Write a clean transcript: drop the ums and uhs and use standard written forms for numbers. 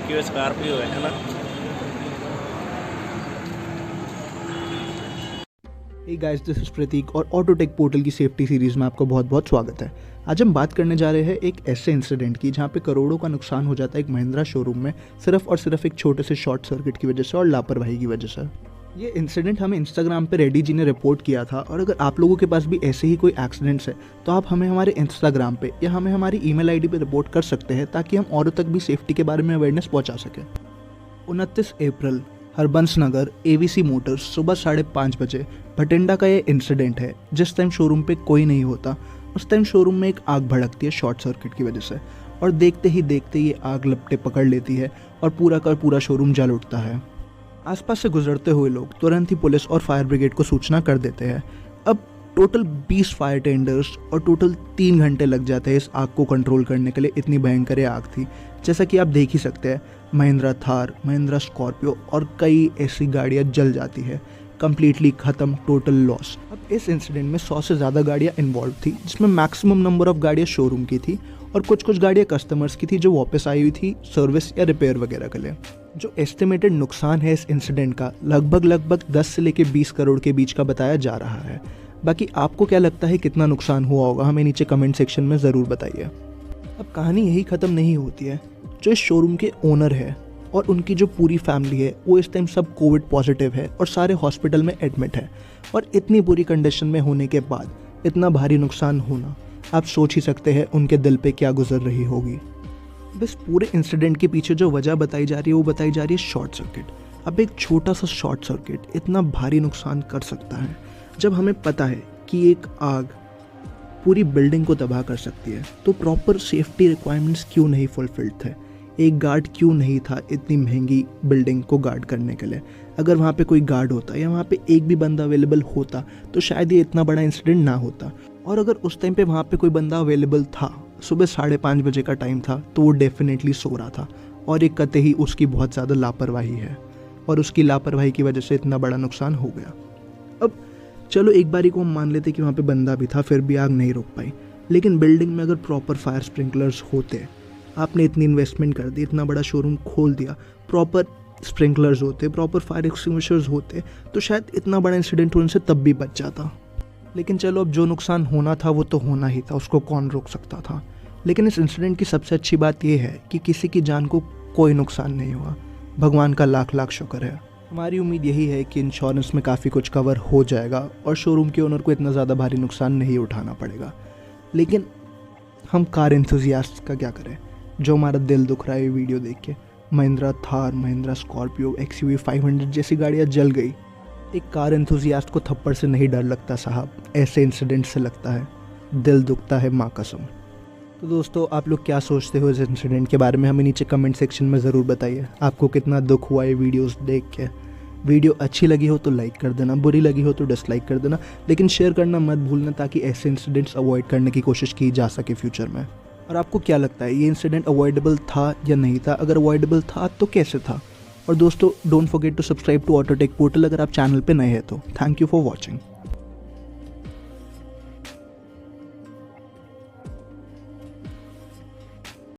Activa Scorpio है ना। Hey guys, this is प्रतीक और ऑटोटेक पोर्टल की सेफ्टी सीरीज़ में आपका बहुत बहुत स्वागत है। आज हम बात करने जा रहे हैं एक ऐसे इंसिडेंट की जहां पे करोड़ों का नुकसान हो जाता है एक महिंद्रा शोरूम में सिर्फ और सिर्फ एक छोटे से शॉर्ट सर्किट की वजह से और लापरवाही की वजह से। ये इंसिडेंट हमें इंस्टाग्राम पे रेडी जी ने रिपोर्ट किया था और अगर आप लोगों के पास भी ऐसे ही कोई एक्सीडेंट्स है तो आप हमें हमारे इंस्टाग्राम पे या हमें हमारी ईमेल आईडी पे रिपोर्ट कर सकते हैं ताकि हम औरों तक भी सेफ्टी के बारे में अवेयरनेस पहुंचा सकें। 29 अप्रैल हरबंस नगर एवीसी मोटर्स सुबह 5:30 बजे भटिंडा का ये इंसिडेंट है। जिस टाइम शोरूम पे कोई नहीं होता उस टाइम शोरूम में एक आग भड़कती है शॉर्ट सर्किट की वजह से और देखते ही देखते ये आग लपटे पकड़ लेती है और पूरा का पूरा शोरूम जल उठता है। आसपास से गुजरते हुए लोग तुरंत ही पुलिस और फायर ब्रिगेड को सूचना कर देते हैं। अब टोटल 20 फायर टेंडर्स और टोटल 3 घंटे लग जाते हैं इस आग को कंट्रोल करने के लिए। इतनी भयंकर आग थी, जैसा कि आप देख ही सकते हैं। महिंद्रा थार, महिंद्रा स्कॉर्पियो और कई ऐसी गाड़ियां जल जाती है, कम्प्लीटली ख़त्म, टोटल लॉस। अब इस इंसिडेंट में 100 से ज़्यादा गाड़ियां इन्वॉल्व थी, जिसमें मैक्सिमम नंबर ऑफ गाड़ियां शोरूम की थी और कुछ गाड़ियां कस्टमर्स की थी जो वापस आई हुई थी सर्विस या रिपेयर वगैरह के लिए। जो एस्टिमेटेड नुकसान है इस इंसिडेंट का लगभग 10 से लेकर 20 करोड़ के बीच का बताया जा रहा है। बाकी आपको क्या लगता है कितना नुकसान हुआ होगा, हमें नीचे कमेंट सेक्शन में ज़रूर बताइए। अब कहानी यही ख़त्म नहीं होती है। जो इस शोरूम के ओनर है और उनकी जो पूरी फैमिली है वो इस टाइम सब कोविड पॉजिटिव है और सारे हॉस्पिटल में एडमिट है। और इतनी बुरी कंडीशन में होने के बाद इतना भारी नुकसान होना, आप सोच ही सकते हैं उनके दिल पे क्या गुजर रही होगी। बस पूरे इंसिडेंट के पीछे जो वजह बताई जा रही है वो बताई जा रही है शॉर्ट सर्किट। अब एक छोटा सा शॉर्ट सर्किट इतना भारी नुकसान कर सकता है। जब हमें पता है कि एक आग पूरी बिल्डिंग को तबाह कर सकती है तो प्रॉपर सेफ्टी रिक्वायरमेंट्स क्यों नहीं फुलफिल्ड थे? एक गार्ड क्यों नहीं था इतनी महंगी बिल्डिंग को गार्ड करने के लिए? अगर वहाँ पे कोई गार्ड होता या वहाँ पे एक भी बंदा अवेलेबल होता तो शायद ये इतना बड़ा इंसिडेंट ना होता। और अगर उस टाइम पे वहाँ पे कोई बंदा अवेलेबल था, सुबह 5:30 बजे का टाइम था, तो वो डेफिनेटली सो रहा था और एक कतई उसकी बहुत ज़्यादा लापरवाही है और उसकी लापरवाही की वजह से इतना बड़ा नुकसान हो गया। अब चलो एक बारी को हम मान लेते कि वहाँ पे बंदा भी था फिर भी आग नहीं रोक पाई, लेकिन बिल्डिंग में अगर प्रॉपर फायर स्प्रिंकलर्स होते, आपने इतनी इन्वेस्टमेंट कर दी, इतना बड़ा शोरूम खोल दिया, प्रॉपर स्प्रिंकलर्स होते, प्रॉपर फायर एक्सटिंग्विशर्स होते, तो शायद इतना बड़ा इंसिडेंट उनसे तब भी बच जाता। लेकिन चलो, अब जो नुकसान होना था वो तो होना ही था, उसको कौन रोक सकता था। लेकिन इस इंसिडेंट की सबसे अच्छी बात यह है कि किसी की जान को कोई नुकसान नहीं हुआ। भगवान का लाख लाख शुक्र है। हमारी उम्मीद यही है कि इंश्योरेंस में काफ़ी कुछ कवर हो जाएगा और शोरूम के ओनर को इतना ज़्यादा भारी नुकसान नहीं उठाना पड़ेगा। लेकिन हम कार एंथुसियास्ट का क्या करें? जो हमारा दिल दुख रहा है ये वीडियो देख के। महिंद्रा थार, महिंद्रा स्कॉर्पियो, XUV 500 जैसी गाड़ियाँ जल गई। एक कार एंथुसियास्ट को थप्पड़ से नहीं डर लगता साहब, ऐसे इंसिडेंट से लगता है। दिल दुखता है माँ कसम। तो दोस्तों, आप लोग क्या सोचते हो इस इंसिडेंट के बारे में, हमें नीचे कमेंट सेक्शन में ज़रूर बताइए। आपको कितना दुख हुआ ये वीडियोस देख के। वीडियो अच्छी लगी हो तो लाइक कर देना, बुरी लगी हो तो डिसलाइक कर देना, लेकिन शेयर करना मत भूलना ताकि ऐसे इंसिडेंट्स अवॉइड करने की कोशिश की जा सके फ्यूचर में। और आपको क्या लगता है ये इंसिडेंट अवॉइडेबल था या नहीं था? अगर अवॉइडेबल था तो कैसे था? और दोस्तों, don't forget to subscribe to autotech portal अगर आप चैनल पे नए हैं तो। Thank you for watching.